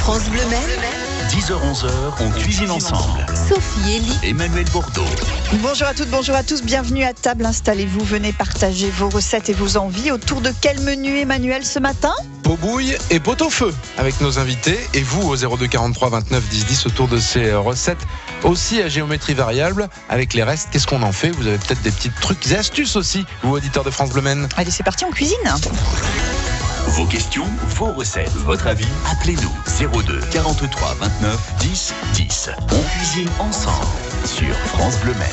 France Bleu Maine, 10h-11h, on cuisine ensemble. Sophie Elie, Emmanuel Bourdeau. Bonjour à toutes, bonjour à tous, bienvenue à table, installez-vous, venez partager vos recettes et vos envies. Autour de quel menu, Emmanuel, ce matin ? Pot-bouille et pot-au-feu avec nos invités et vous au 02 43 29 10 10 autour de ces recettes aussi à géométrie variable. Avec les restes, qu'est-ce qu'on en fait ? Vous avez peut-être des petits trucs et astuces aussi, vous auditeurs de France Bleu Maine. Allez, c'est parti, on cuisine. Vos questions, vos recettes, votre avis, appelez-nous 02 43 29 10 10. On cuisine ensemble sur France Bleu Maine.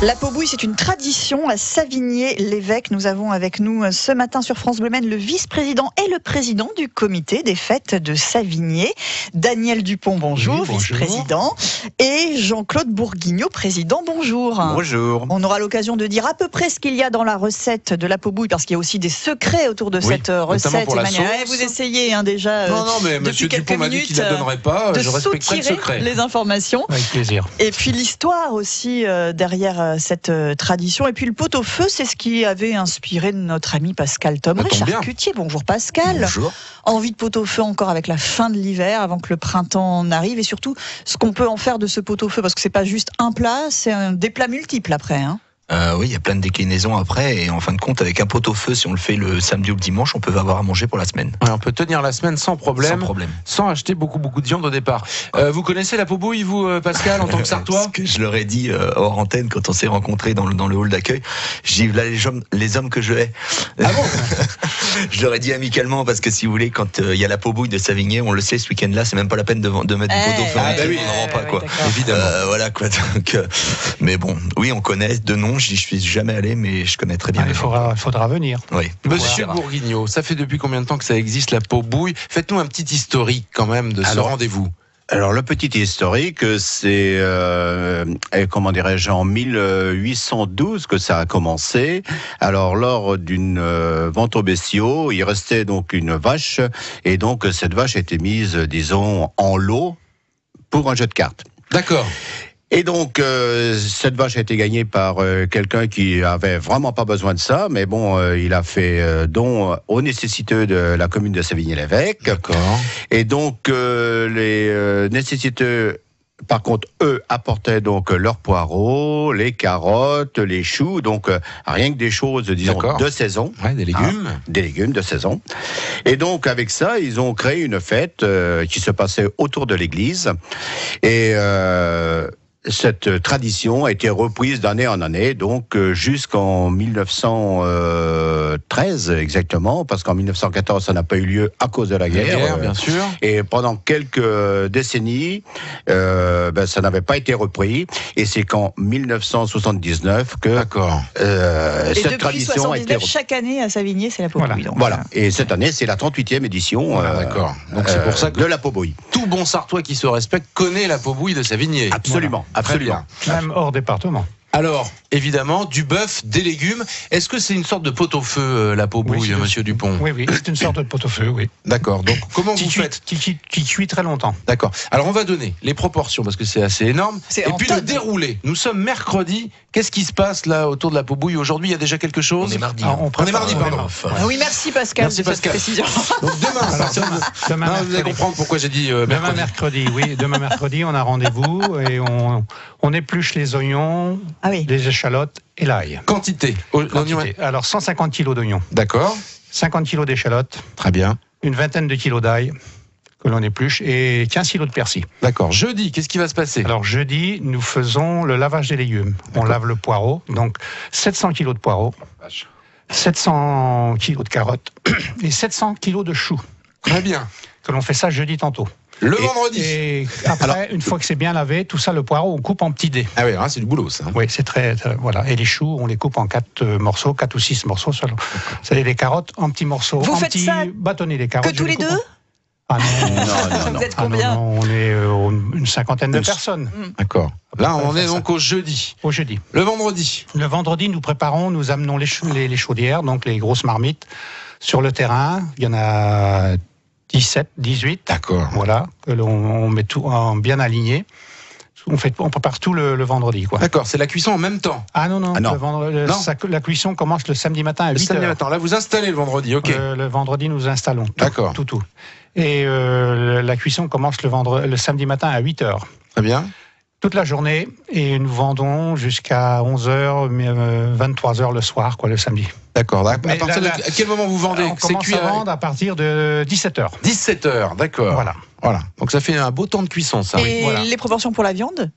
La pot-bouille, c'est une tradition à Savigné-l'Évêque. Nous avons avec nous ce matin sur France Bleu Maine le vice-président et le président du comité des fêtes de Savigné, Daniel Dupont, bonjour, oui, bonjour. vice-président, et Jean-Claude Bourguignot, président, bonjour. Bonjour. On aura l'occasion de dire à peu près ce qu'il y a dans la recette de la pot-bouille, parce qu'il y a aussi des secrets autour de cette recette. Pour la Emmanuel, sauce. vous essayez déjà. Non, mais depuis monsieur quelques Dupont m'a dit minutes, qu'il ne la donnerait pas, de je respecterai le soutirer secret. les informations. Avec plaisir. Et puis l'histoire aussi derrière cette tradition. Et puis le pot-au-feu, c'est ce qui avait inspiré notre ami Pascal Thomré, Ça tombe bien. charcutier. Bonjour Pascal. Bonjour. Envie de pot-au-feu encore avec la fin de l'hiver, avant que le printemps n'arrive. Et surtout, ce qu'on peut en faire de ce pot-au-feu, parce que c'est pas juste un plat, c'est des plats multiples après. Hein. Oui, il y a plein de déclinaisons après, et en fin de compte, avec un pot-au-feu, si on le fait le samedi ou le dimanche, on peut avoir à manger pour la semaine. Ouais, on peut tenir la semaine sans problème, Sans problème. sans acheter beaucoup de viande au départ. Vous connaissez la pot-bouille, vous, Pascal, en tant que Sartois ? Ce que je leur ai dit hors antenne quand on s'est rencontrés dans le hall d'accueil, j'ai dit là les hommes que je hais. Ah bon ? Je leur ai dit amicalement, parce que si vous voulez, quand il y a la pot-bouille de Savigné, on le sait, ce week-end-là, c'est même pas la peine de mettre du pot-au-feu. bah oui. On n'en rend pas, quoi. d'accord. Évidemment. Voilà, quoi. Donc, mais bon, oui, on connaît de nom. Je suis jamais allé, mais je connais très bien. Il faudra venir. Oui. Monsieur Voilà. Bourguignot, ça fait depuis combien de temps que ça existe, la pot-bouille ? Faites-nous un petit historique quand même de ce rendez-vous. Alors le petit historique, c'est comment dirais-je, en 1812 que ça a commencé. Alors lors d'une vente aux bestiaux, il restait donc une vache, et donc cette vache était mise, disons, en lot pour un jeu de cartes. D'accord. Et donc, cette vache a été gagnée par quelqu'un qui avait vraiment pas besoin de ça, mais bon, il a fait don aux nécessiteux de la commune de Savigné-l'Évêque. D'accord. Et donc, les nécessiteux, par contre, eux, apportaient donc leurs poireaux, les carottes, les choux, donc rien que des choses, disons, D'accord. de saison. Ouais, des légumes. Des légumes de saison. Et donc, avec ça, ils ont créé une fête qui se passait autour de l'église. Et cette tradition a été reprise d'année en année, donc jusqu'en 1913 exactement, parce qu'en 1914 ça n'a pas eu lieu à cause de la guerre, Bien sûr. et pendant quelques décennies, ça n'avait pas été repris, et c'est qu'en 1979 que D'accord. Et cette depuis tradition a été 79, reprise. chaque année à Savigné, c'est la pot-bouille. donc, Voilà, et cette année c'est la 38e édition D'accord. Donc c'est pour ça que de la pot-bouille. tout bon Sartois qui se respecte connaît la pot-bouille de Savigné. Absolument, Très absolument. bien. Même hors département. Alors, évidemment, du bœuf, des légumes. Est-ce que c'est une sorte de pot-au-feu, la pot-bouille, Oui, c'est- monsieur Dupont ? Oui, c'est une sorte de pot-au-feu, oui. D'accord. Donc, comment Qui vous cuit, faites ? qui cuit très longtemps. D'accord. Alors, on va donner les proportions parce que c'est assez énorme. C'est Et en puis, le tonnes. déroulé. Nous sommes mercredi. Qu'est-ce qui se passe là autour de la pot-bouille aujourd'hui ? Il y a déjà quelque chose ? On est mardi. Alors, On est mardi, pardon. Ah oui, merci Pascal Merci, de cette Pascal. précision. Donc, demain, à partir de- Demain, Non, vous allez mercredi. comprendre pourquoi j'ai dit Demain mercredi. mercredi, oui. Demain mercredi, on a rendez-vous et on épluche les oignons, Ah oui. les échalotes et l'ail. Quantité. Quantité. Alors 150 kilos d'oignons, D'accord. 50 kilos d'échalotes, Très bien. une vingtaine de kilos d'ail que l'on épluche et 15 kilos de persil. D'accord. Jeudi, qu'est-ce qui va se passer ? Alors jeudi, nous faisons le lavage des légumes. On lave le poireau, donc 700 kilos de poireaux, 700 kilos de carottes et 700 kilos de choux. Très bien. Que l'on fait ça jeudi tantôt. Le vendredi. Et après, une fois que c'est bien lavé, tout ça, le poireau, on coupe en petits dés. Ah oui, hein, c'est du boulot, ça. Oui, c'est voilà. Et les choux, on les coupe en 4 morceaux, 4 ou 6 morceaux. C'est les carottes en petits morceaux. Vous en faites petits ça bâtonnets, les carottes. Que tous les deux ? Ah non, Vous êtes combien ? on est une cinquantaine de personnes D'accord. Là, on est faire donc au jeudi. au jeudi. Le vendredi. Le vendredi, nous amenons les chaudières, donc les grosses marmites, sur le terrain. Il y en a 17, 18. D'accord. Voilà, que l'on met tout bien aligné. on prépare tout le vendredi, quoi. D'accord, c'est la cuisson en même temps. Ah non, non, Ah non. La cuisson commence le samedi matin à 8h. Le samedi matin. Là, vous installez le vendredi, ok. Le vendredi, nous installons tout. D'accord. Tout. Et la cuisson commence le samedi matin à 8h. Très bien. Toute la journée, et nous vendons jusqu'à 11h, 23h le soir, quoi, le samedi. D'accord. À Mais partir de quel moment vous vendez? On commence à vendre à partir de 17h. 17h, d'accord. Voilà. Donc ça fait un beau temps de cuisson, ça. Et Voilà. les proportions pour la viande?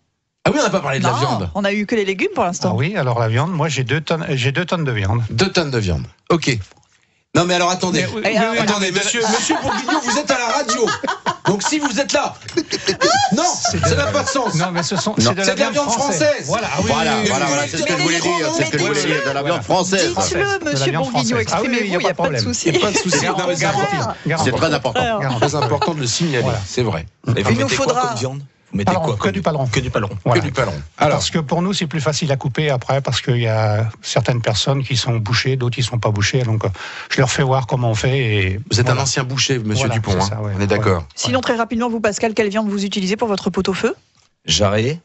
Ah oui, on n'a pas parlé de la Non, viande. on a eu que les légumes pour Ah l'instant. oui, alors la viande, moi j'ai 2 tonnes de viande. 2 tonnes de viande. Ok. Non mais alors attendez. Attendez, monsieur Bourguignon, vous êtes à la radio. Donc si vous êtes là, non, ça n'a pas de sens. Non, mais c'est de la viande française. Voilà, c'est ce que je voulais dire. C'est ce que je voulais dire, de la viande française. Dites-le, monsieur Bourguignon, exprimez-vous, il n'y a pas de souci. Il n'y a pas de souci. Non, mais c'est important. C'est très important. Très important de le signaler, Voilà. c'est vrai. Et vous Il nous mettez quoi faudra- comme viande? Vous mettez Paleron, quoi que du paleron. Que du paleron. Voilà. Que du paleron. Alors, Parce que pour nous, c'est plus facile à couper après, parce qu'il y a certaines personnes qui sont bouchées, d'autres qui ne sont pas bouchées. Donc, je leur fais voir comment on fait. Et vous êtes voilà. un ancien boucher, monsieur Voilà, Dupont. c'est Hein. ça, ouais. On est d'accord. Sinon, très rapidement, vous, Pascal, quelle viande vous utilisez pour votre pot-au-feu? Jarret,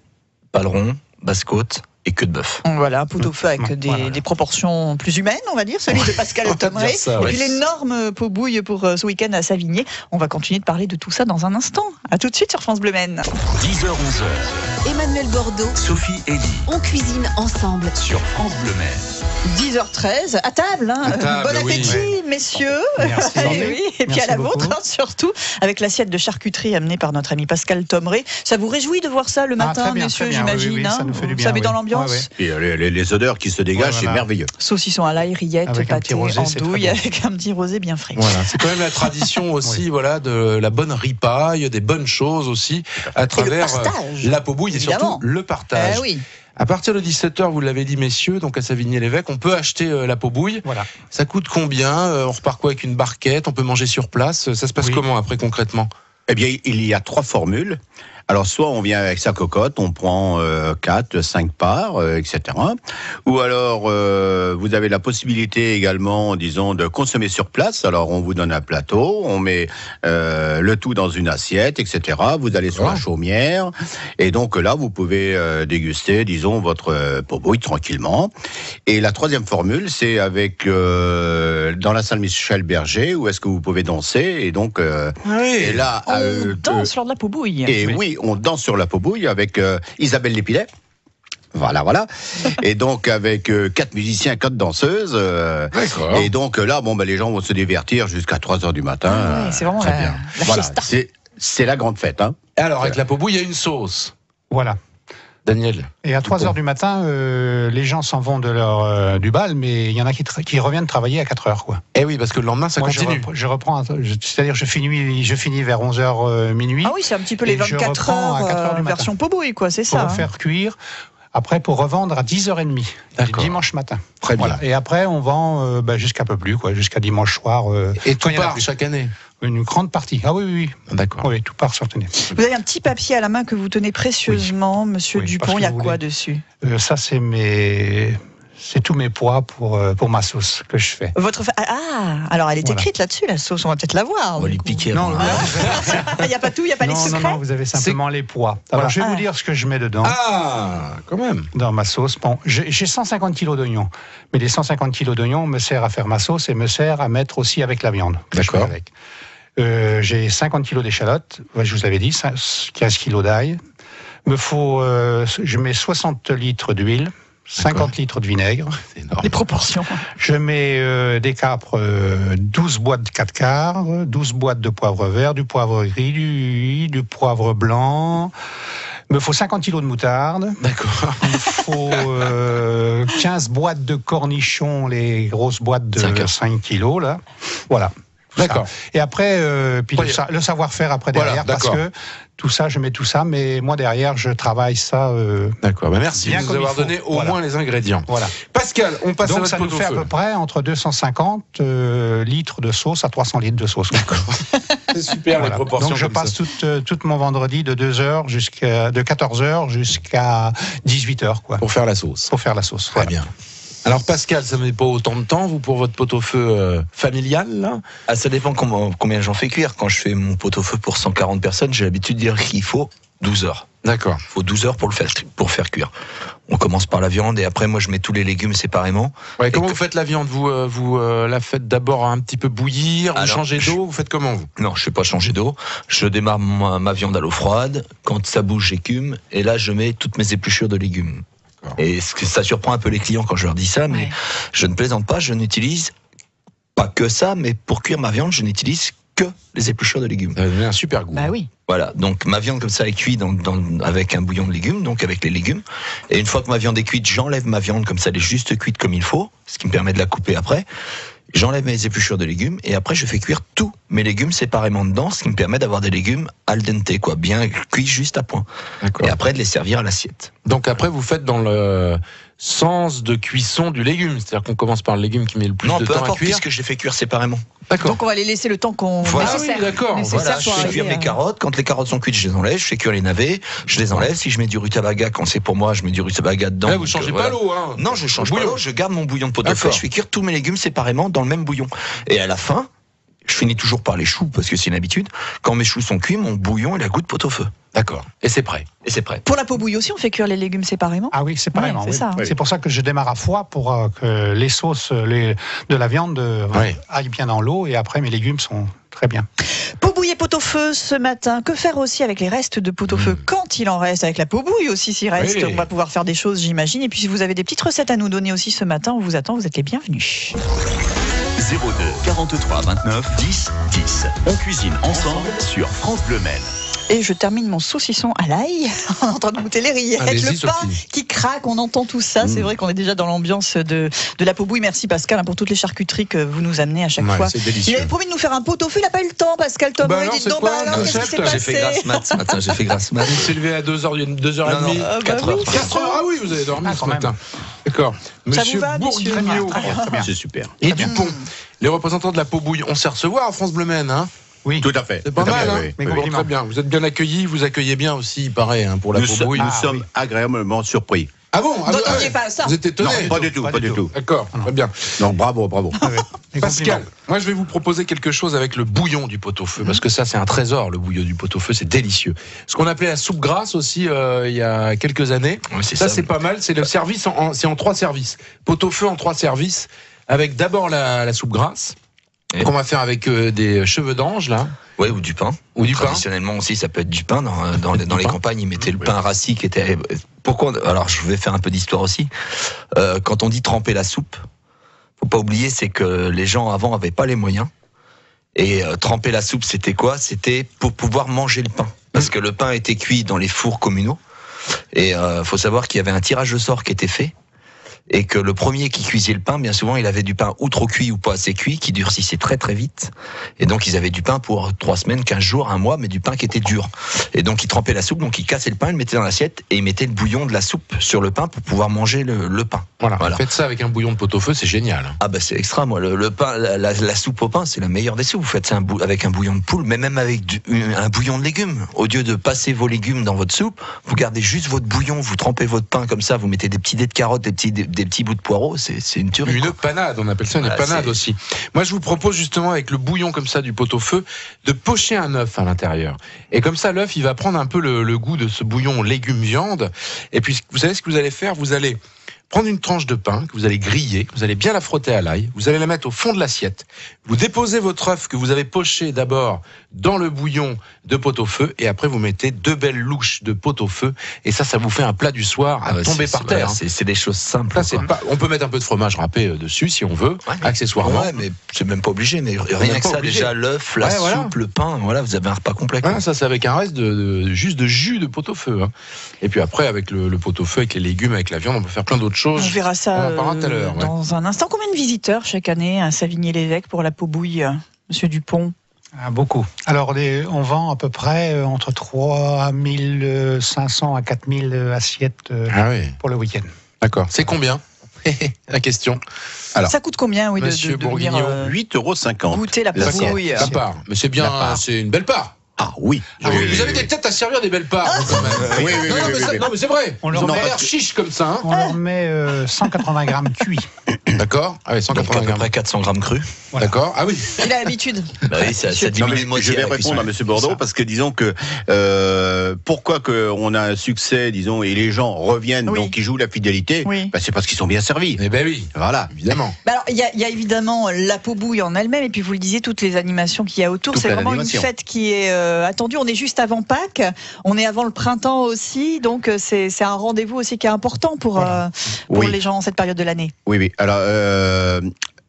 paleron, basse-côte et queue de bœuf. Voilà, pot-au-feu avec Voilà. des proportions plus humaines, on va dire, celui de Pascal Thomeret. dire ça, Et ouais. puis l'énorme pot bouille pour ce week-end à Savigné. On va continuer de parler de tout ça dans un instant. À tout de suite sur France Bleu Maine. 10h-11h, Emmanuel Bordeaux, Sophie Elie on cuisine ensemble. sur France Bleu Maine. 10h13, à table, hein. À table, Bon oui. appétit, messieurs. Merci. Et oui, et puis Merci à la beaucoup. vôtre, hein, surtout, avec l'assiette de charcuterie amenée par notre ami Pascal Thomeret. Ça vous réjouit de voir ça le matin, très bien, messieurs, très bien. j'imagine, Oui, hein ça nous fait du bien, Ça met dans oui. l'ambiance. Ouais, Et les odeurs qui se dégagent, Ouais, c'est voilà. merveilleux. Saucisson à l'ail, rillettes, Avec un pâté, petit rosé, c'est très andouille, bon. avec un petit rosé bien frais. Voilà, c'est quand même la tradition aussi, voilà, de la bonne ripaille, des bonnes choses aussi, à travers partage, la pot-bouille et surtout évidemment. le partage. Eh oui. À partir de 17h, vous l'avez dit, messieurs, donc à Savigny-l'Évêque, on peut acheter la pot-bouille. Voilà. Ça coûte combien? On repart quoi avec une barquette? On peut manger sur place? Ça se passe Oui. comment après concrètement? Eh bien, il y a 3 formules. Alors, soit on vient avec sa cocotte, on prend 4, 5 parts, etc. Ou alors, vous avez la possibilité également, disons, de consommer sur place. Alors, on vous donne un plateau, on met le tout dans une assiette, etc. Vous allez sur la chaumière. Et donc là, vous pouvez déguster, disons, votre pot-bouille tranquillement. Et la 3e formule, c'est avec dans la salle Michel Berger, où est-ce que vous pouvez danser. Et donc, et là... On danse lors de la pot-bouille. Et oui, on danse sur la pot-bouille avec Isabelle Lépilet. Voilà. Et donc avec 4 musiciens, 4 danseuses. D'accord. Et donc là, les gens vont se divertir jusqu'à 3h du matin. Ah ouais, c'est vraiment Très la bien. fiesta. C'est la grande fête. Hein. Et alors, avec la pot-bouille, il y a une sauce. Voilà. Daniel. Et à 3h du matin, les gens s'en vont du bal, mais il y en a qui reviennent travailler à 4h, quoi. Eh oui, parce que le lendemain, ça Moi, continue. je reprends, c'est-à-dire je finis vers 11h minuit. Ah oui, c'est un petit peu les Et je 24 reprends à 4 heures heures du matin. version pot-bouille, quoi, c'est Pour ça. le faire cuire. Après, pour revendre à 10h30, D'accord. dimanche matin. Très bien. Voilà. Et après, on vend jusqu'à peu plus, quoi, jusqu'à dimanche soir. Et tout quand il y en a part plus. chaque année. Une grande partie. Ah oui. D'accord. Oui, tout part sur tenez. Vous avez un petit papier à la main que vous tenez précieusement, monsieur Oui, Dupont. parce Il y a que vous quoi voulez. dessus? Ça, c'est tous mes poids pour ma sauce que je fais. Alors elle est Voilà. écrite là-dessus, la sauce, on va peut-être la voir. On va du lui coup. piquer. Non, avant. Il n'y a pas tout, il n'y a pas les secrets. non, vous avez simplement les poids. Alors, je vais vous dire ce que je mets dedans. Ah, quand même. Dans ma sauce. Bon, j'ai 150 kilos d'oignons. Mais les 150 kilos d'oignons me sert à faire ma sauce et me sert à mettre aussi avec la viande. que je fais D'accord. avec. J'ai 50 kilos d'échalotes. Ouais, je vous avais dit, 15 kilos d'ail. Je mets 60 litres d'huile. 50 litres de vinaigre. C'est énorme. Les proportions. Je mets des capres, 12 boîtes de 4 quarts, 12 boîtes de poivre vert, du poivre gris, du poivre blanc. Il me faut 50 kilos de moutarde. D'accord. Il me faut 15 boîtes de cornichons, les grosses boîtes de 5 kilos, là. Voilà. D'accord. Et après, puis Ouais. le savoir-faire après Voilà, derrière, parce d'accord. que tout ça, je mets tout ça, mais moi derrière, je travaille ça. D'accord. Merci Bien de nous comme il avoir faut. donné au Voilà. moins les ingrédients. Voilà. Pascal, on passe à Donc votre ça nous fait à pot-au-feu. peu près entre 250 litres de sauce à 300 litres de sauce. C'est super Voilà. les proportions. Donc je comme passe ça. toute mon vendredi de 14h jusqu'à 18h, quoi, Pour faire la sauce. pour faire la sauce. Très bien. Alors Pascal, ça ne met pas autant de temps, vous, pour votre pot-au-feu familial, là? Ah, ça dépend combien j'en fais cuire. Quand je fais mon pot-au-feu pour 140 personnes, j'ai l'habitude de dire qu'il faut 12 heures. D'accord. Il faut 12 heures pour faire cuire. On commence par la viande et après, moi, je mets tous les légumes séparément. Ouais, comment vous faites la viande? Vous la faites d'abord un petit peu bouillir, vous changez d'eau, vous faites comment vous? Non, je ne fais pas changer d'eau. Je démarre ma viande à l'eau froide. Quand ça bouge, j'écume. Et là, je mets toutes mes épluchures de légumes. D'accord. Et ça surprend un peu les clients quand je leur dis ça, mais je ne plaisante pas. Je n'utilise pas que ça, mais pour cuire ma viande, je n'utilise que les épluchures de légumes. Ça va donner un super goût. Bah oui. Voilà, donc ma viande comme ça est cuite avec un bouillon de légumes, donc avec les légumes. Et une fois que ma viande est cuite, j'enlève ma viande comme ça, elle est juste cuite comme il faut, ce qui me permet de la couper après. J'enlève mes épluchures de légumes et après je fais cuire tous mes légumes séparément dedans, ce qui me permet d'avoir des légumes al dente, quoi, bien cuits juste à point. D'accord. Et après de les servir à l'assiette. Donc après, vous faites dans le sens de cuisson du légume, c'est-à-dire qu'on commence par le légume qui met le plus Non, de peu temps à importe, cuire. puisque je les fais cuire séparément. D'accord. Donc on va les laisser le temps qu'on Voilà. nécessaire. Ah oui, d'accord. Nécessaire Voilà, pour je fais cuire arriver mes carottes. Quand les carottes sont cuites, je les enlève. Je fais cuire les navets, je les enlève. Si je mets du rutabaga, quand c'est pour moi, je mets du rutabaga dedans. Là, vous changez pas l'eau, hein? Non, je change pas Bouillon. l'eau. Je garde mon bouillon de pot-au-feu. D'accord. Je fais cuire tous mes légumes séparément dans le même bouillon. Et à la fin, je finis toujours par les choux parce que c'est une habitude. Quand mes choux sont cuits, mon bouillon il a goût de pot-au-feu. D'accord. Et c'est prêt. Et c'est prêt. Pour la peau bouillie aussi, on fait cuire les légumes séparément. Ah oui, séparément. Ouais, c'est ça. C'est pour ça que je démarre à froid pour que les sauces de la viande aillent bien dans l'eau et après mes légumes sont très bien. Peau bouillie et pot-au-feu ce matin. Que faire aussi avec les restes de pot-au-feu quand il en reste? Avec la peau bouillie aussi, s'il reste. Oui. On va pouvoir faire des choses, j'imagine. Et puis si vous avez des petites recettes à nous donner aussi ce matin, on vous attend. Vous êtes les bienvenus. 02 43 29 10 10. On cuisine ensemble sur France Bleu Maine. Et je termine mon saucisson à l'ail en train de goûter les rillettes, Allez-y, le pain Sophie. qui craque, on entend tout ça. C'est vrai qu'on est déjà dans l'ambiance de la peau bouillie. Merci Pascal pour toutes les charcuteries que vous nous amenez à chaque Ouais, fois. c'est Il délicieux. avait promis de nous faire un pot-au-feu, il n'a pas eu le temps, Pascal Thomas. Bah Il alors, dit c'est non, quoi bah le alors, qu'est-ce qui concept? s'est J'ai fait passé grasse mat ce matin. J'ai fait grasse mat. Vous vous êtes levé à 2h30. Non, 4 heures. 4 heures. Ah oui, vous avez dormi ce quand même. matin. D'accord. Ça Monsieur vous va, messieurs? Bourguignon Très bien. C'est super. et Dupont, les représentants de la peau bouillie, on sait recevoir à France Bleu Maine, hein? Oui. Tout à fait. C'est pas Tout à mal, fait, hein? oui. Mais Bon, compliment. très bien. Vous êtes bien accueillis, vous accueillez bien aussi, il paraît, hein, pour la peau bouillie. Nous sommes agréablement surpris. Ah bon? Ah, N'entendiez pas ça. Vous êtes étonné? Non, pas du tout, pas du tout. D'accord, très bien. Donc bravo, bravo. Les Pascal, compliments. moi je vais vous proposer quelque chose avec le bouillon du pot-au-feu, parce que ça c'est un trésor, le bouillon du pot-au-feu, c'est délicieux. Ce qu'on appelait la soupe grasse aussi il y a quelques années. Ouais, c'est Ça c'est pas mal, c'est le service c'est en 3 services. Pot-au-feu en 3 services, avec d'abord la soupe grasse, Et qu'on va faire avec des cheveux d'ange là, Ouais, ou du pain. ou du pain. Traditionnellement aussi, ça peut être du pain. Dans les pain. campagnes, ils mettaient le pain rassis qui était. Pourquoi? Alors, je vais faire un peu d'histoire aussi. Quand on dit tremper la soupe, faut pas oublier, c'est que les gens avant avaient pas les moyens. Et tremper la soupe, c'était quoi? C'était pour pouvoir manger le pain, parce que le pain était cuit dans les fours communaux. Et faut savoir qu'il y avait un tirage au sort qui était fait. Et que le premier qui cuisait le pain, bien souvent, il avait du pain ou trop cuit ou pas assez cuit, qui durcissait très très vite. Et donc, ils avaient du pain pour 3 semaines, 15 jours, 1 mois, mais du pain qui était dur. Et donc, ils trempaient la soupe, donc ils cassaient le pain, ils le mettaient dans l'assiette et ils mettaient le bouillon de la soupe sur le pain pour pouvoir manger le pain. Voilà. Voilà. Faites ça avec un bouillon de pot-au-feu, c'est génial. Ah bah c'est extra, moi, le pain, la soupe au pain, c'est la meilleure des soupes. Vous faites ça avec un bouillon de poule, mais même avec un bouillon de légumes. Au lieu de passer vos légumes dans votre soupe, vous gardez juste votre bouillon, vous trempez votre pain comme ça, vous mettez des petits dés de carottes, des petits bouts de poireaux, c'est une tuerie. Une panade, on appelle ça une Voilà, panade c'est- aussi. Moi, je vous propose justement, avec le bouillon comme ça du pot-au-feu, de pocher un œuf à l'intérieur. Et comme ça, l'œuf, il va prendre un peu le goût de ce bouillon légumes-viande. Et puis, vous savez ce que vous allez faire? Vous allez prendre une tranche de pain que vous allez griller, que vous allez bien la frotter à l'ail, vous allez la mettre au fond de l'assiette. Vous déposez votre œuf que vous avez poché d'abord dans le bouillon de pot-au-feu, et après vous mettez 2 belles louches de pot-au-feu, et ça vous fait un plat du soir à Ah ouais, tomber c'est- par terre. voilà, c'est des choses simples. Ça, c'est quoi. pas. On peut mettre un peu de fromage râpé dessus si on veut, accessoirement. Ouais, mais c'est même pas obligé. Mais même rien que pas ça, obligé. déjà l'œuf, la Ouais, soupe, voilà. le pain, voilà, vous avez un repas complet. quoi. Voilà, ça c'est avec un reste juste de jus de pot-au-feu. Hein. Et puis après avec le pot-au-feu, avec les légumes, avec la viande, on peut faire plein d'autres choses. On verra ça On en parlera tout à l'heure, ouais. dans un instant. Combien de visiteurs chaque année à Savigny-l'Évêque pour la peau bouillie, Monsieur Dupont? Ah, beaucoup. Alors, on vend à peu près entre 3500 à 4000 assiettes Ah oui, pour le week-end. d'accord. C'est combien? La question. Alors, Ça coûte combien, oui, de Monsieur venir Bourguignon, 8,50 €. goûter la peau L'assiette. bouillie? la part. Mais c'est bien, La part. c'est une belle part. Ah oui. Vous avez des têtes à servir des belles parts, vous, quand même. Oui, oui, Non, oui, mais oui, ça- oui. non, mais c'est vrai. On Vous leur avez met- l'air chiche comme ça. Hein. On leur met 180 grammes cuits. D'accord. Ah oui, Donc à 180 peu grammes. près 400 grammes crus. Voilà. D'accord. Ah oui. Il a l'habitude. Bah oui, ça Non, diminue mais de moitié. je vais la cuisson. répondre à M. Bordeaux Ça. parce que disons que pourquoi que on a un succès, disons, et les gens reviennent, Oui. donc ils jouent la fidélité, Oui. bah, c'est parce qu'ils sont bien servis. Eh ben oui, Voilà. évidemment. Bah alors, il y a évidemment la Pot-Bouille en elle-même, et puis vous le disiez, toutes les animations qu'il y a autour. Toute C'est vraiment une l'animation. fête qui est attendue. On est juste avant Pâques, on est avant le printemps aussi, donc c'est un rendez-vous aussi qui est important pour Oui. les gens en cette période de l'année. Oui, oui. Alors,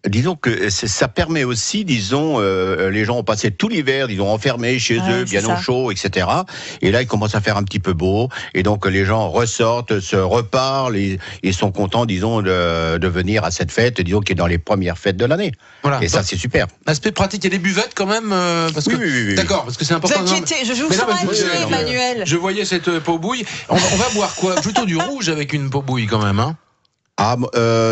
disons que ça permet aussi, disons, les gens ont passé tout l'hiver, disons, enfermés chez Ouais, eux, c'est bien ça. au chaud, etc. Et là, il commence à faire un petit peu beau, et donc les gens ressortent, se reparlent, et sont contents, disons, de venir à cette fête, disons, qui est dans les premières fêtes de l'année. Voilà. Et ça, c'est super. Aspect pratique, il y a des buvettes quand même, parce que. Oui, oui, oui, oui. D'accord, parce que c'est Vous important. inquiétez, je vous Mais non, sens mais je- inquiet, non, Emmanuel. Je voyais cette pot-bouille. On va boire quoi? Plutôt du rouge avec une pot-bouille quand même, hein? Ah,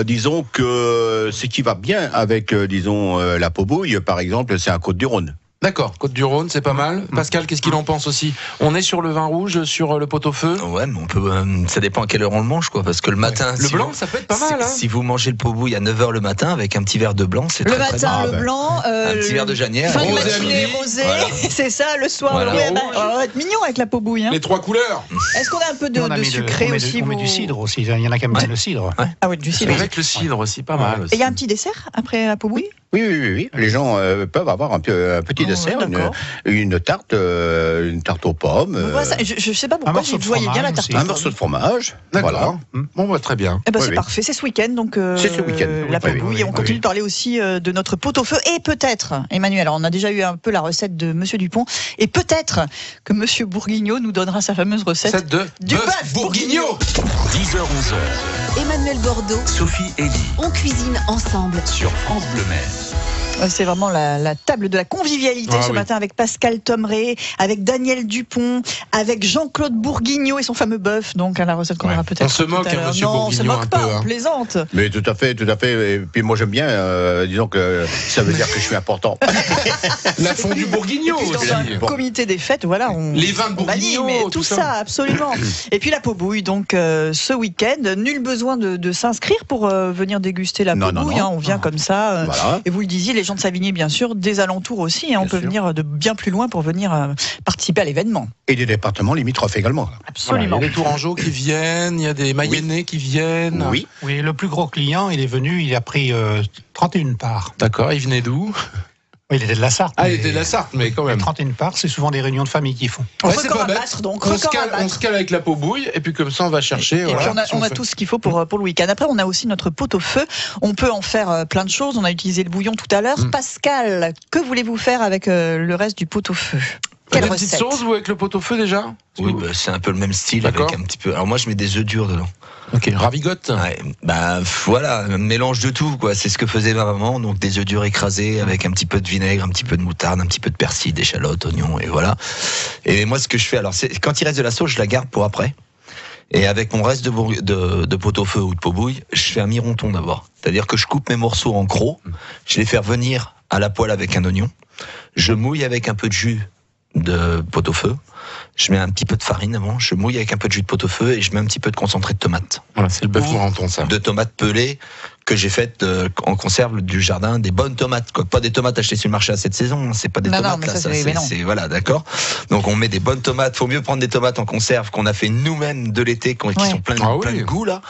disons que ce qui va bien avec, disons, la pot-bouille, par exemple, c'est un Côte-du-Rhône. D'accord, Côte-du-Rhône, c'est pas mal. Pascal, qu'est-ce qu'il en pense aussi? On est sur le vin rouge, sur le pot-au-feu? Ouais, mais on peut. Ça dépend à quelle heure on le mange, quoi. Parce que le matin. Le si blanc, vous- ça peut être pas mal, hein? Si vous mangez le pot-bouille à 9h le matin avec un petit verre de blanc, c'est Le très, très matin, bien. le ben. blanc. Un petit verre de Janière. Fin de Rosé à matinée, midi. rosé. Voilà. C'est ça, le soir. Voilà. Oui, Le bah, rouge. ça va être mignon avec la Pot-Bouille. Hein. Les trois couleurs. Est-ce qu'on a un peu de, On a mis sucré on met aussi on met vous- du cidre aussi. Il y en a qui aiment bien le cidre. Ah oui, du cidre. Avec le cidre aussi, pas mal. Et il y a un petit dessert après la Pot-Bouille? Oui, oui, oui, oui. Les gens peuvent avoir un petit Oh, dessert, ouais, d'accord. une tarte aux pommes. On voit ça. Je sais pas pourquoi morceau je de voyais bien la fromage tarte. aussi. aux un pommes. morceau de fromage. D'accord. Voilà. Bon, bah, très bien. Eh ben, Oui, c'est oui. parfait, c'est ce week-end, donc C'est ce week-end. la Oui, oui, Pot-Bouille. oui, Et on oui, continue oui. de parler aussi de notre pot-au-feu. Et peut-être, Emmanuel, alors on a déjà eu un peu la recette de Monsieur Dupont, et peut-être que Monsieur Bourguignot nous donnera sa fameuse recette. Cette de Du bœuf bourguignon. 10h, 11h. Emmanuel Bordeaux, Sophie Elie on cuisine ensemble. sur France Bleu Maine. C'est vraiment la table de la convivialité Ah ce oui. matin avec Pascal Thomré, avec Daniel Dupont, avec Jean-Claude Bourguignot et son fameux bœuf. Donc à la recette qu'on Ouais. aura peut-être. On se moque, tout à hein, l'heure. Monsieur Non, on se Bourguignot, moque un pas, peu, hein. on plaisante. Mais tout à fait, tout à fait. Et puis moi j'aime bien, disons que ça veut dire que je suis important. La fondue bourguignon Et puis aussi. dans un comité des fêtes, voilà, on, Les vins de on anime, Bourguignot, tout tout ça, ça. absolument. Et puis la Pot-Bouille, donc ce week-end, nul besoin de s'inscrire pour venir déguster la Non, non, Pot-Bouille. non. Hein, on vient comme ça. Voilà. Et vous le disiez, les gens de Savigny, bien sûr, des alentours aussi. Hein, on Bien peut sûr. venir de bien plus loin pour venir participer à l'événement. Et des départements limitrophes également. Voilà, il y Absolument. a des Tourangeaux qui viennent, il y a des Mayennais qui viennent. Oui. Oui, le plus gros client, il est venu, il a pris 31 parts. D'accord, il venait d'où? Oui, il était de la Sarthe. Ah, il mais- était de la Sarthe, mais quand même. 31 parts, c'est souvent des réunions de famille qu'ils font. On Ouais, peut c'est encore pas bête. abattre, donc On se, record cale, à battre. on se cale avec la pot-bouille, et puis comme ça, on va chercher. Et voilà, puis si on a fait- tout ce qu'il faut pour le week-end. Après, on a aussi notre pot-au-feu. On peut en faire plein de choses. On a utilisé le bouillon tout à l'heure. Pascal, que voulez-vous faire avec le reste du pot-au-feu? Quelle Des petites recette? sauces, vous, avec le pot-au-feu déjà? Oui, bah, c'est un peu le même style D'accord. avec un petit peu. Alors moi, je mets des œufs durs dedans. Ok, ravigote. Ouais, bah voilà, un mélange de tout, quoi. C'est ce que faisait ma maman, donc des œufs durs écrasés avec un petit peu de vinaigre, un petit peu de moutarde, un petit peu de persil, d'échalotes, oignons, et voilà. Et moi, ce que je fais, alors, c'est quand il reste de la sauce, je la garde pour après. Et avec mon reste de pot-au-feu ou de pot-bouille, je fais un mironton d'abord. C'est-à-dire que je coupe mes morceaux en crocs, je les fais revenir à la poêle avec un oignon, je mouille avec un peu de jus de pot-au-feu, je mets un petit peu de farine avant, je mouille avec un peu de jus de pot-au-feu et je mets un petit peu de concentré de tomate. Voilà, c'est le bœuf mouranton, ça. De tomates pelées que j'ai faites en conserve du jardin, des bonnes tomates, quoi. Pas des tomates achetées sur le marché à cette saison, hein. C'est pas des Non, non, tomates mais là, ça, ça, c'est- mais non. c'est voilà, d'accord. Donc on met des bonnes tomates. Faut mieux prendre des tomates en conserve qu'on a fait nous-mêmes de l'été, qui Ouais. sont plein Ah plein oui. de goût là.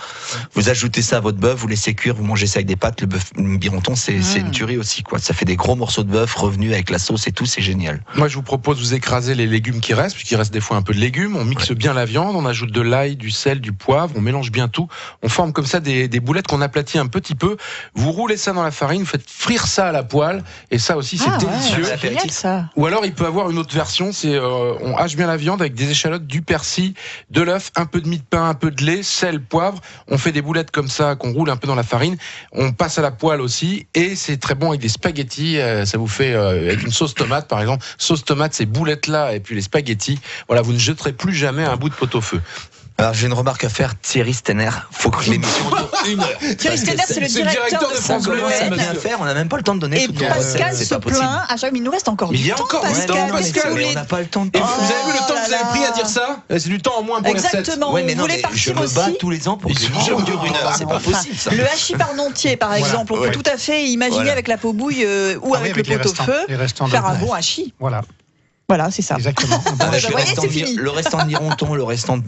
Vous ajoutez ça à votre bœuf, vous laissez cuire, vous mangez ça avec des pâtes. Le bœuf bironton, c'est une tuerie aussi, quoi. Ça fait des gros morceaux de bœuf revenus avec la sauce et tout, c'est génial. Moi, je vous propose, vous écrasez les légumes qui restent, puisqu'il reste des fois un peu de légumes. On mixe bien la viande, on ajoute de l'ail, du sel, du poivre, on mélange bien tout. On forme comme ça des boulettes qu'on aplatit un petit peu. Vous roulez ça dans la farine, vous faites frire ça à la poêle, et ça aussi, c'est Ah, délicieux. ouais, c'est génial ça. Ou alors, il peut avoir une autre version, c'est on hache bien la viande avec des échalotes, du persil, de l'œuf, un peu de mie de pain, un peu de lait, sel, poivre. On fait des boulettes comme ça, qu'on roule un peu dans la farine. On passe à la poêle aussi, et c'est très bon avec des spaghettis. Ça vous fait avec une sauce tomate, par exemple. Sauce tomate, ces boulettes-là, et puis les spaghettis. Voilà, vous ne jeterez plus jamais un bout de pot-au-feu. Alors j'ai une remarque à faire, Thierry Stenner, faut que l'émission dure 1 heure. Thierry Stenner, c'est le directeur de France Bleu Ça Maine. bien faire, on n'a même pas le temps de donner Et toutes les Pascal recettes, c'est se pas possible. plaint à chaque mais il nous reste encore Mais il du y a temps, encore du Pascal. temps, Qu'est-ce que Pascal. vous Mais on voulez n'a pas le temps de Et vous avez vu le temps là que vous avez là. pris à dire ça? C'est du temps en moins pour les recettes. Exactement. Ouais, mais Vous non, voulez mais partir je me bats aussi tous les ans pour que Ils l'émission sont- dure 1 heure, c'est pas Enfin, possible ça. Le hachis parmentier, par Voilà. exemple, on peut Ouais. tout à fait imaginer Voilà. avec la peau-bouille ou Ah oui, avec le les pot-au-feu restants de faire un blanc. bon hachis. Voilà, Voilà, c'est ça. exactement. Avec vous voyez, c'est fini. le restant de mironton, le restant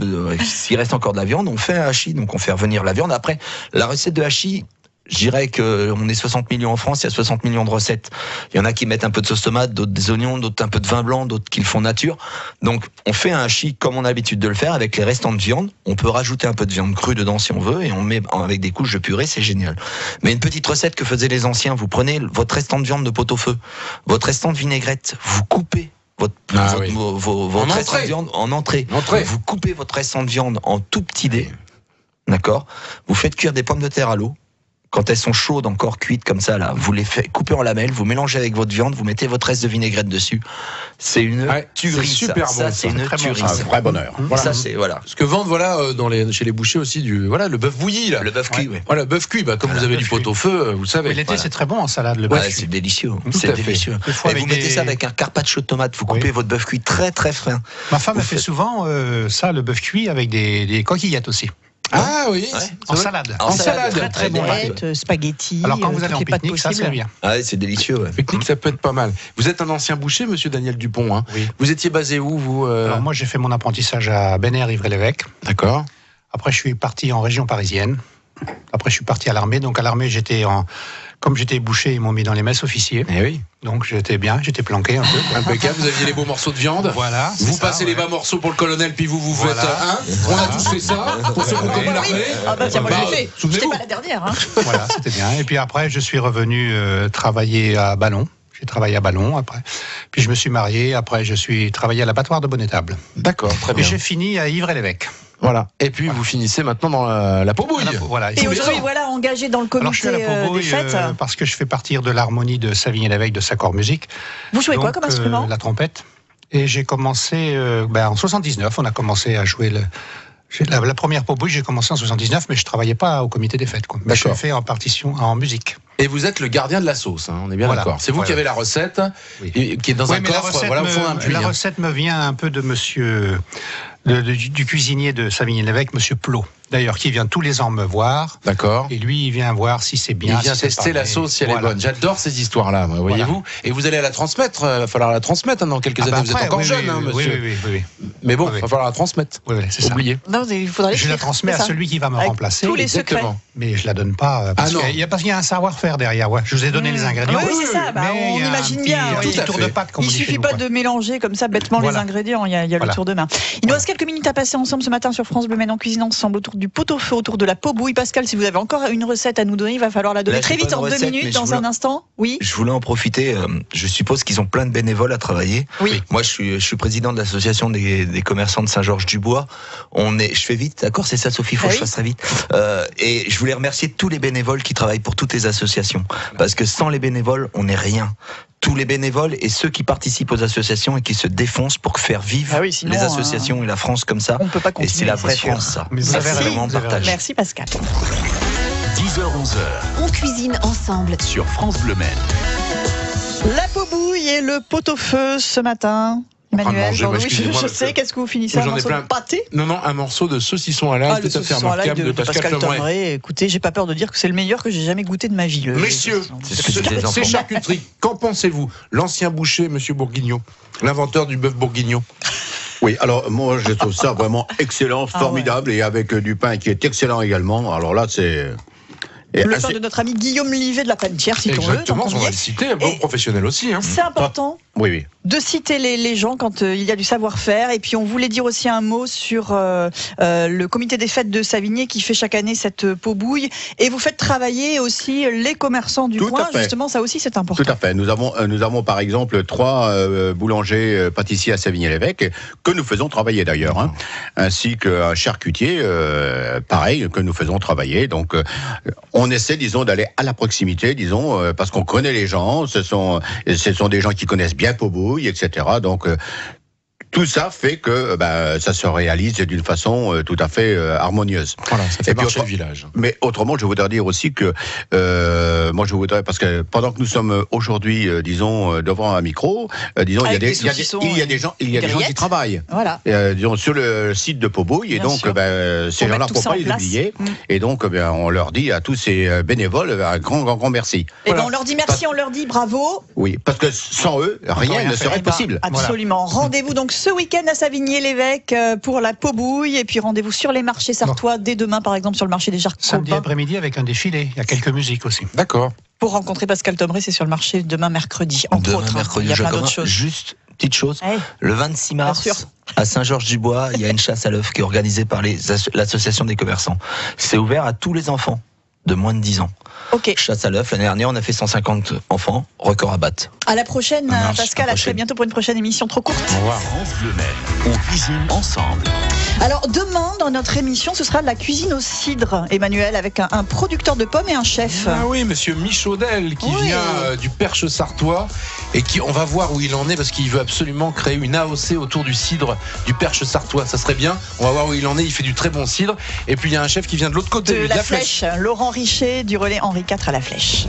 s'il reste encore de la viande, on fait un hachis, donc on fait revenir la viande. Après, la recette de hachis, je dirais qu'on est 60 millions en France, il y a 60 millions de recettes. Il y en a qui mettent un peu de sauce tomate, d'autres des oignons, d'autres un peu de vin blanc, d'autres qui le font nature. Donc, on fait un hachis comme on a l'habitude de le faire avec les restants de viande. On peut rajouter un peu de viande crue dedans si on veut et on met avec des couches de purée, c'est génial. Mais une petite recette que faisaient les anciens, vous prenez votre restant de viande de pot-au-feu, votre restant de vinaigrette, vous coupez votre restant entrée. de viande en entrée. Entrée. Vous coupez votre restant de viande en tout petits dés. D'accord? Vous faites cuire des pommes de terre à l'eau. Quand elles sont chaudes, encore cuites comme ça, là, vous les faites couper en lamelles, vous mélangez avec votre viande, vous mettez votre reste de vinaigrette dessus. C'est une Ouais, tuerie. c'est super ça. bon, Ça, c'est ça. une Très bon, tuerie. Un ça. vrai bonheur. Voilà. Ça, c'est, voilà. Parce que vendent, chez les bouchers aussi, le bœuf bouilli, là. Le bœuf cuit, ouais. Voilà, bœuf cuit, comme Voilà, vous avez bœuf du pot-au-feu, vous le savez. Mais l'été, Voilà. c'est très bon en salade, le Ouais, bœuf. c'est délicieux. Tout C'est à fait. délicieux. Des fois Et vous avec mettez des- ça avec un carpaccio de tomate. Vous coupez Oui. votre bœuf cuit très très fin. Ma femme Vous a fait faites- souvent ça, le bœuf cuit, avec des coquillettes aussi. Ah oui, Ouais. En salade. En salade. Très très bon. Ouais. Pâtes, spaghettis, Alors quand vous allez toutes en les pâtes pique-nique, ça c'est possibles. bien. Ah ouais, c'est délicieux. Ouais. Pique-nique, ça peut être pas mal. Vous êtes un ancien boucher, monsieur Daniel Dupont. Hein. Oui. Vous étiez basé où, vous Alors moi j'ai fait mon apprentissage à Bénère, Ivry-l'Évêque. D'accord. Après je suis parti en région parisienne. Après je suis parti à l'armée. Donc à l'armée comme j'étais boucher, ils m'ont mis dans les messes officiers. Eh oui. Donc j'étais bien, j'étais planqué un peu. Impeccable, vous aviez les beaux morceaux de viande. Voilà. c'est Vous ça, passez ouais. les bas morceaux pour le colonel, puis vous Voilà. faites un. On a tous fait ça. Pour ceux qui ont connu l'armée. Ah bah tiens, moi je l'ai fait. J'étais souvenez-vous. pas la dernière. Hein. Voilà, c'était bien. Et puis après je suis revenu travailler à Ballon. J'ai travaillé à Ballon après. Puis je me suis marié. Après je suis travaillé à l'abattoir de Bonnetable. D'accord, très Et bien. j'ai fini à Ivry-l'Évêque. Voilà. Et puis vous finissez maintenant dans la peau-bouille. Voilà. Et aujourd'hui, voilà, engagé dans le Alors je suis comité à la des Paubouille fêtes. parce que je fais partir de l'harmonie de Savigny-l'Évêque de Sacor Musique. Vous jouez quoi Donc, comme instrument La trompette. Et j'ai commencé en 79, on a commencé à jouer la première Paubouille, j'ai commencé en 79, mais je travaillais pas au comité des fêtes. Quoi. Mais je D'accord. l'ai fait en partition, en musique. Et vous êtes le gardien de la sauce, hein, on est bien Voilà. d'accord. C'est vous qui avez la recette, Oui. qui est dans un Oui, mais la coffre, recette, voilà, au fond d'un puits. la recette me vient un peu de monsieur, du cuisinier de Savigny-l'Évêque, monsieur Plot. D'ailleurs, qui vient tous les ans me voir. D'accord. Et lui, il vient voir si c'est bien. Il vient si c'est tester la pareil. sauce si elle est Voilà. bonne. J'adore ces histoires-là, moi, voyez-vous. Et vous allez la transmettre, il va falloir la transmettre dans quelques Ah bah années. Vous êtes après, encore oui, jeune, oui, hein, oui, monsieur. oui. Mais bon, il Oui. va falloir la transmettre. Oui, c'est ça. Oubliez. Non, il faudrait Je la l'écrire, transmets c'est à ça. celui qui va me Avec remplacer. tous les secrets. Exactement. Mais je la donne pas parce Ah non. qu'il y a un savoir-faire derrière. Ouais. Je vous ai donné les ingrédients. Oui, c'est ça. Bah, Mais on il y a un imagine petit- bien. un oui. petit Tout à tour fait. de pâte, comme Il on dit chez suffit nous, pas quoi. de mélanger comme ça bêtement Voilà. les ingrédients, il y a le Voilà. tour de main. Il nous reste quelques minutes à passer ensemble ce matin sur France Bleu Maine en cuisine ensemble autour du pot-au-feu, autour de la peau-bouille. Pascal, si vous avez encore une recette à nous donner, il va falloir la donner Là, très j'ai vite pas en de 2 recette, mais minutes, je dans voulais- un instant. Oui. Je voulais en profiter. Je suppose qu'ils ont plein de bénévoles à travailler. Oui. Moi, je suis président de l'association des commerçants de Saint-Georges-du-Bois. Je fais vite, d'accord, c'est ça, Sophie, faut Ah que oui. je fasse très vite. Et je voulais remercier tous les bénévoles qui travaillent pour toutes les associations, parce que sans les bénévoles, on n'est rien. Tous les bénévoles et ceux qui participent aux associations et qui se défoncent pour faire vivre Ah oui, sinon, les associations et la France comme ça. On ne peut pas Et continuer. c'est la vraie sûr. France, ça. Mais vous Ça, avez c'est raison, vraiment vous avez partage. Merci Pascal. 10h-11h On cuisine ensemble. sur France Bleu Maine. La peau-bouille et le pot-au-feu ce matin. Emmanuel, manger, Bordeaux, moi, oui, excusez-moi, je parce sais, que qu'est-ce que vous finissez moi, un j'en ai morceau plein. de pâté? Non, un morceau de saucisson à l'ail, le tout à fait saucisson à l'ail remarquable de Pascal Tomré. Tomré. Écoutez, j'ai pas peur de dire que c'est le meilleur que j'ai jamais goûté de ma vie. Messieurs, C'est ce que disaient les enfants. ces charcuteries, qu'en pensez-vous? L'ancien boucher, monsieur Bourguignon, l'inventeur du bœuf bourguignon. Oui, alors moi je trouve ça vraiment excellent, Ah formidable, et avec du pain qui est excellent également. Alors là, c'est... et Le assez- pain de notre ami Guillaume Livet de la Panetière, citons-le. Exactement, tant qu'on on y va est. le citer, un bon Et- professionnel aussi. Hein. C'est important Oui, oui. de citer les gens quand il y a du savoir-faire. Et puis on voulait dire aussi un mot sur le comité des fêtes de Savigny qui fait chaque année cette peau-bouille. Et vous faites travailler aussi les commerçants du Tout coin. à fait. Justement, ça aussi c'est important. Tout à fait. Nous avons par exemple 3 boulangers pâtissiers à Savigny-l'Évêque que nous faisons travailler d'ailleurs, hein, ainsi qu'un charcutier, pareil, que nous faisons travailler. Donc on essaie, disons, d'aller à la proximité, disons, parce qu'on connaît les gens. Ce sont des gens qui connaissent bien Peau-Bouille, etc. Donc tout ça fait que ça se réalise d'une façon tout à fait harmonieuse. Voilà, ça fait Et puis, marcher le village. Mais autrement, je voudrais dire aussi que moi, je voudrais, parce que pendant que nous sommes aujourd'hui, devant un micro, disons, il y a des gens qui travaillent. Voilà. Disons, sur le site de Pobouille, et Bien donc sûr. ces gens-là ne faut pas les oublier. Et donc, on leur dit à tous ces bénévoles un grand merci. Et on leur dit merci, on leur dit bravo. Oui, parce que sans eux, rien ne serait possible. Absolument. Voilà. Rendez-vous donc ce week-end à Savigny-l'Évêque pour la Pobouille, et puis rendez-vous sur les marchés sartois dès demain, par exemple, sur le marché des Jarcopins. Samedi après-midi avec un défilé. Il y a quelques musiques aussi. D'accord. Pour rencontrer Pascal Tomré, c'est sur le marché demain mercredi, entre autres. Mercredi, il y a plein d'autres choses. Juste petite chose, Ouais. le 26 mars à Saint-Georges-du-Bois, il y a une chasse à l'œuf qui est organisée par l'association des commerçants. C'est ouvert à tous les enfants de moins de 10 ans. Ok. Chasse à l'œuf, l'année dernière on a fait 150 enfants, record à battre. À la prochaine, Marche, Pascal, à très bientôt pour une prochaine émission trop courte. Au revoir. France Bleu Maine, on cuisine ensemble. Alors demain, dans notre émission, ce sera de la cuisine au cidre, Emmanuel, avec un producteur de pommes et un chef. Ah oui, monsieur Michaudel qui Oui. vient du Perche sartois et on va voir où il en est parce qu'il veut absolument créer une AOC autour du cidre du Perche sartois. Ça serait bien. On va voir où il en est. Il fait du très bon cidre. Et puis il y a un chef qui vient de l'autre côté, De lui, la Flèche, Laurent Richer du relais Henri IV à la Flèche.